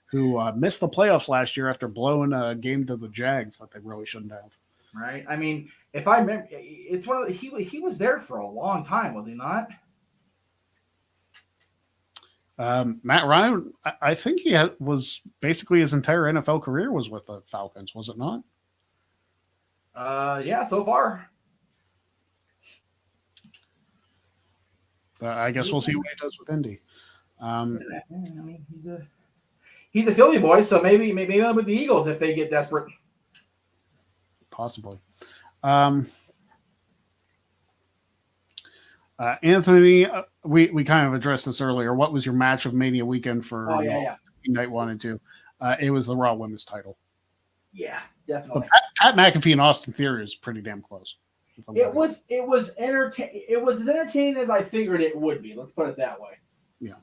who missed the playoffs last year after blowing a game to the Jags that they really shouldn't have. Right. I mean, if I remember, it's one of the, he was there for a long time, was he not? Matt Ryan, I think he was basically his entire NFL career was with the Falcons, was it not? Yeah, so far. I guess we'll see what he does with Indy. I mean, he's a Philly boy, so maybe with the Eagles if they get desperate. Possibly. Anthony, we kind of addressed this earlier. What was your match of Mania weekend for Night 1 and 2? It was the Raw Women's title. Yeah, definitely. Pat McAfee and Austin Theory is pretty damn close. It was entertaining. It was as entertaining as I figured it would be. Let's put it that way. Yeah.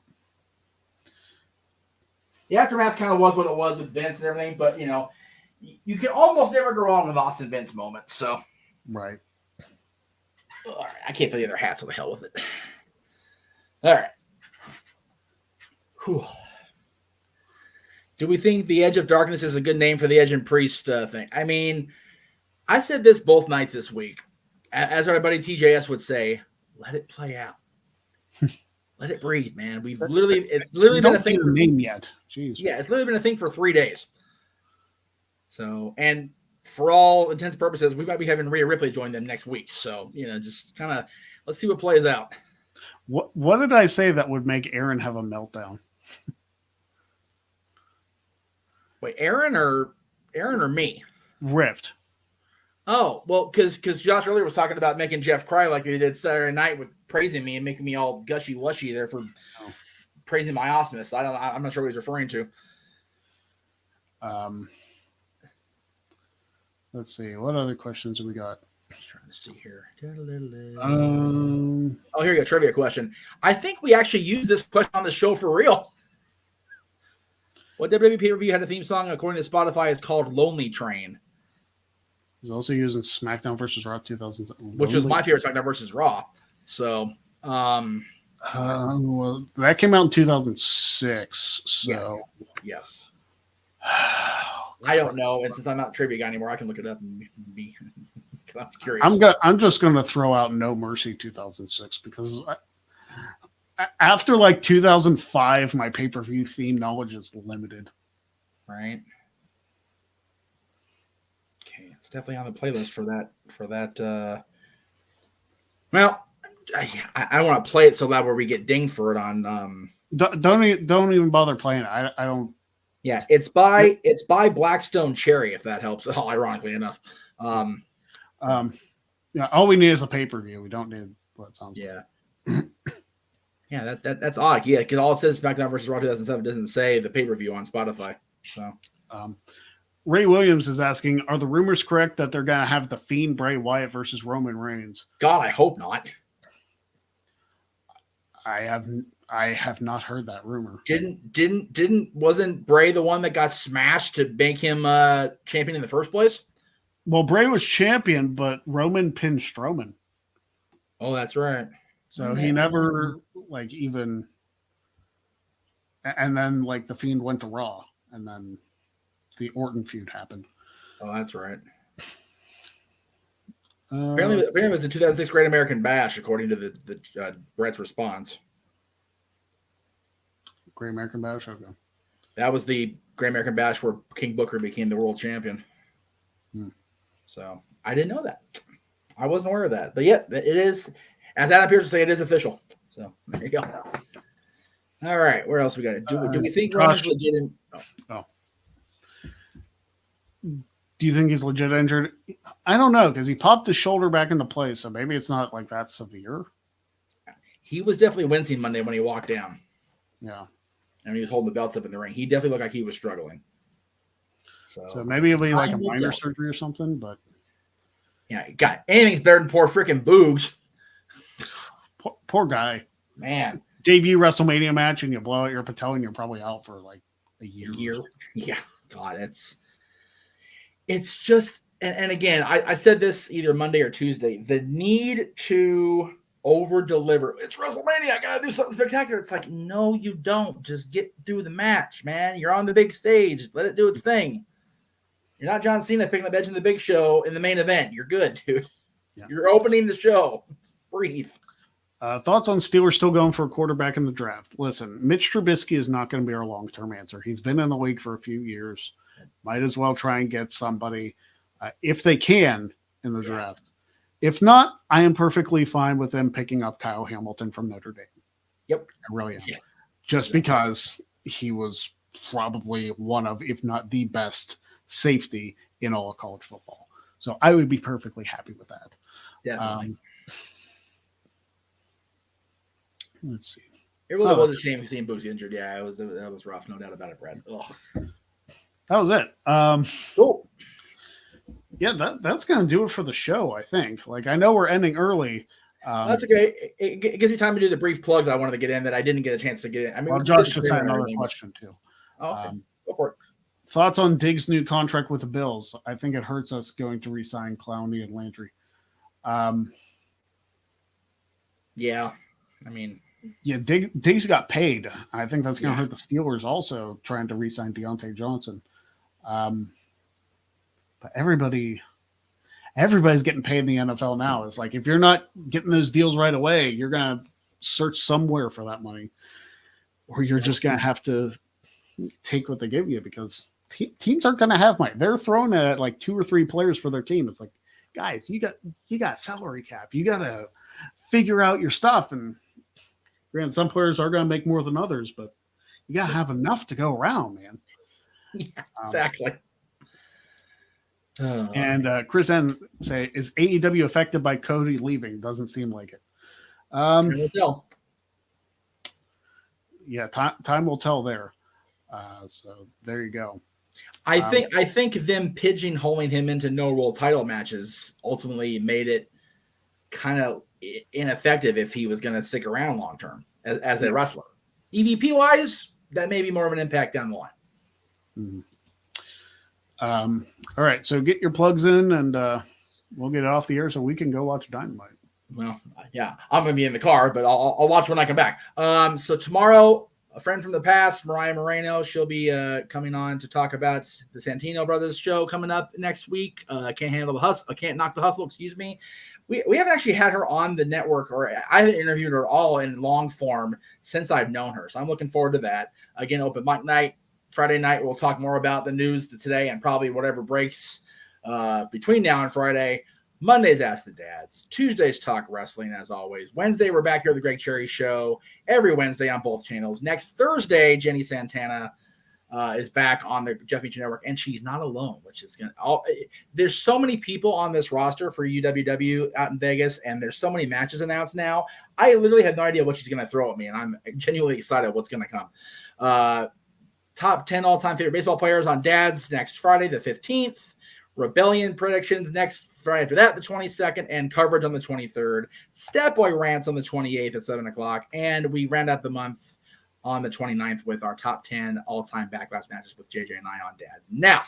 The aftermath kind of was what it was with Vince and everything, but you can almost never go wrong with Austin Vince moments. So. Right. All right, I can't feel the other hat, so the hell with it. All right. Whew. Do we think the Edge of Darkness is a good name for the Edge and Priest thing? I mean, I said this both nights this week. As our buddy TJS would say, let it play out. Let it breathe, man. It's literally been a thing for name yet. Jeez. Yeah, it's literally been a thing for 3 days. So, and for all intents and purposes, we might be having Rhea Ripley join them next week. So, just kind of let's see what plays out. What did I say that would make Aaron have a meltdown? Wait, Aaron or me? Rift. Oh, well, because Josh earlier was talking about making Jeff cry like he did Saturday night with praising me and making me all gushy-lushy there for praising my awesomeness. I'm not sure what he's referring to. Let's see. What other questions have we got? I'm trying to see here. Oh, here you go. Trivia question. I think we actually used this question on the show for real. What WWE pay-per-view had a theme song, according to Spotify, is called Lonely Train. He's also using SmackDown versus Raw 2000. Which was my favorite SmackDown versus Raw. So, well, that came out in 2006. So, yes. I don't know, and since I'm not a trivia guy anymore, I can look it up and be I'm curious. I'm just going to throw out No Mercy 2006 because after like 2005, my pay-per-view theme knowledge is limited. Right. Okay, it's definitely on the playlist for that. Well, I want to play it so loud where we get dinged for it on. Don't even bother playing it. I don't. Yeah, it's by Blackstone Cherry, if that helps at all. Ironically enough. Yeah, all we need is a pay-per-view. We don't need what sounds. Yeah. Yeah, that's odd. Yeah, because all it says SmackDown versus Raw 2007 doesn't say the pay-per-view on Spotify. So, Ray Williams is asking, are the rumors correct that they're going to have The Fiend Bray Wyatt versus Roman Reigns? God, I hope not. I I have not heard that rumor. Wasn't Bray the one that got smashed to make him champion in the first place? Well, Bray was champion, but Roman pinned Strowman. Oh, that's right. So he never like even. And then like the Fiend went to Raw, and then the Orton feud happened. Oh, that's right. Apparently, it was the 2006 Great American Bash, according to the Brett's response. Great American Bash. Okay. That was the Great American Bash where King Booker became the world champion. So I didn't know that. I wasn't aware of that. But yeah, it is. As that appears to say, it is official. So there you go. All right, where else we got? Do we think Roman's legit? Do you think he's legit injured? I don't know, because he popped his shoulder back into place, so maybe it's not like that severe. He was definitely wincing Monday when he walked down. Yeah. And he was holding the belts up in the ring. He definitely looked like he was struggling. So maybe it'll be like a minor surgery or something, but yeah, God, anything's better than poor freaking Boogs. Poor guy. Man. Debut WrestleMania match and you blow out your patella and you're probably out for like a year. Yeah. God, it's just, and again, I said this either Monday or Tuesday, the need to over deliver. It's WrestleMania. I got to do something spectacular. It's like, no, you don't. Just get through the match, man. You're on the big stage. Let it do its thing. You're not John Cena picking up edge in the big show in the main event. You're good, dude. Yeah. You're opening the show. Breathe. Thoughts on Steelers still going for a quarterback in the draft? Listen, Mitch Trubisky is not going to be our long-term answer. He's been in the league for a few years. Might as well try and get somebody, if they can, in the draft. If not, I am perfectly fine with them picking up Kyle Hamilton from Notre Dame. Yep. I really am. Yeah. Just because he was probably one of, if not the best safety in all of college football. So I would be perfectly happy with that. Definitely. Let's see. It really was a shame seeing Boogs injured. Yeah, that was rough. No doubt about it, Brad. Ugh. That was it. Cool. Yeah, that's going to do it for the show, I think. Like, I know we're ending early. That's okay. It gives me time to do the brief plugs I wanted to get in that I didn't get a chance to get in. I mean, Josh just had another question, too. Oh, okay. Go for it. Thoughts on Diggs' new contract with the Bills? I think it hurts us going to re-sign Clowney and Landry. Yeah. I mean... Yeah, Diggs got paid. I think that's going to hurt the Steelers also trying to re-sign Deontay Johnson. But everybody's getting paid in the NFL now. It's like if you're not getting those deals right away, you're going to search somewhere for that money, or you're just going to have to take what they give you because teams aren't going to have money. They're throwing it at like 2 or 3 players for their team. It's like, guys, you got salary cap. You got to figure out your stuff. And granted, some players are going to make more than others, but you got to have enough to go around, man. Yeah, exactly. And Chris N say, is AEW affected by Cody leaving? Doesn't seem like it. We'll tell. Yeah, time will tell there. So there you go. I think them pigeonholing him into no role title matches ultimately made it kind of ineffective if he was going to stick around long term as a wrestler. EVP wise, that may be more of an impact down the line. Mm-hmm. All right, so get your plugs in and we'll get it off the air so we can go watch Dynamite. Well, yeah, I'm going to be in the car, but I'll watch when I come back. So tomorrow, a friend from the past, Mariah Moreno, she'll be coming on to talk about the Santino Brothers show coming up next week. I can't knock the hustle, excuse me. We haven't actually had her on the network, or I haven't interviewed her at all in long form since I've known her. So I'm looking forward to that. Again, open mic night, Friday night. We'll talk more about the news today and probably whatever breaks between now and Friday. Mondays, Ask the Dads. Tuesdays, Talk Wrestling, as always. Wednesday, we're back here at the Greg Cherry Show every Wednesday on both channels. Next Thursday, Jenny Santana is back on the Jeff Meacham Network, and she's not alone, which is going to – there's so many people on this roster for UWW out in Vegas, and there's so many matches announced now. I literally had no idea what she's going to throw at me, and I'm genuinely excited what's going to come. Top 10 all-time favorite baseball players on Dads next Friday, the 15th. Rebellion predictions next Friday after that, the 22nd, and coverage on the 23rd. Stat Boy rants on the 28th at 7 o'clock. And we round out the month on the 29th with our top 10 all-time Backlash matches with JJ and I on Dads. Now,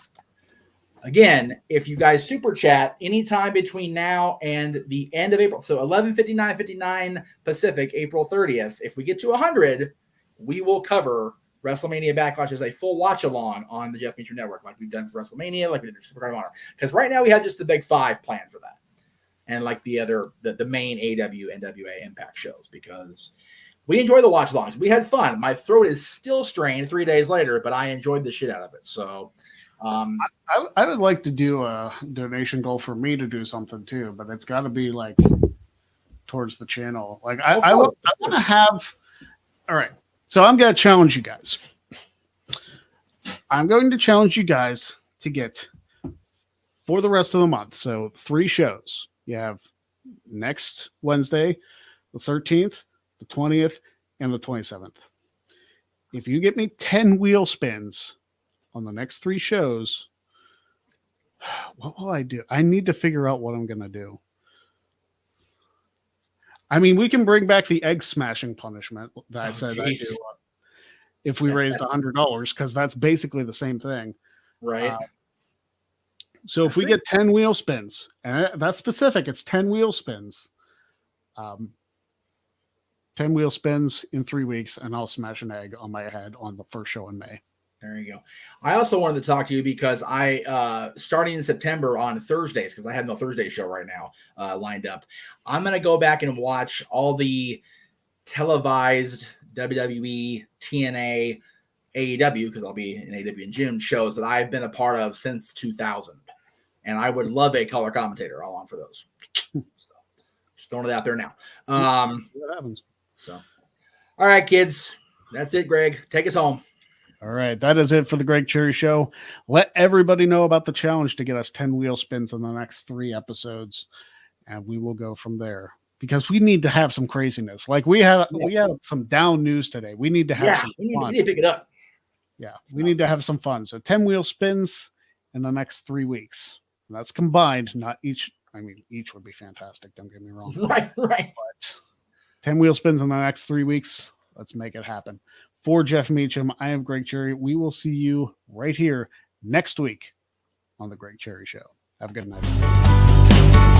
again, if you guys super chat anytime between now and the end of April, so 11:59 Pacific, April 30th, if we get to 100, we will cover WrestleMania Backlash as a full watch along on the Jeff Meacham Network, like we've done for WrestleMania, like we did for Super Card of Honor. Because right now we have just the big five planned for that, and like the main AW, NWA, Impact shows, because we enjoy the watch alongs. We had fun. My throat is still strained 3 days later, but I enjoyed the shit out of it. So, I would like to do a donation goal for me to do something too, but it's got to be like towards the channel. Like I want to have. All right. So I'm going to challenge you guys. I'm going to challenge you guys to get, for the rest of the month, so 3 shows. You have next Wednesday, the 13th, the 20th, and the 27th. If you get me 10 wheel spins on the next 3 shows, what will I do? I need to figure out what I'm going to do. I mean, we can bring back the egg smashing punishment that I said I do if we raised $100, because that's basically the same thing. Right. So if we get 10 wheel spins, and that's specific, it's 10 wheel spins. 10 wheel spins in 3 weeks, and I'll smash an egg on my head on the first show in May. There you go. I also wanted to talk to you because I, starting in September on Thursdays, because I have no Thursday show right now lined up, I'm going to go back and watch all the televised WWE, TNA, AEW, because I'll be in AEW in June, shows that I've been a part of since 2000. And I would love a color commentator all on for those. So just throwing it out there now. What happens? So, all right, kids. That's it, Greg. Take us home. All right, that is it for the Greg Cherry Show. Let everybody know about the challenge to get us 10 wheel spins in the next 3 episodes, and we will go from there, because we need to have some craziness. Like we had some down news today. We need to have some fun. We need to pick it up. Yeah, we need to have some fun. So 10 wheel spins in the next 3 weeks. And that's combined, not each. I mean, each would be fantastic. Don't get me wrong. Right. But 10 wheel spins in the next 3 weeks. Let's make it happen. For Jeff Meacham, I am Greg Cherry. We will see you right here next week on the Greg Cherry Show. Have a good night.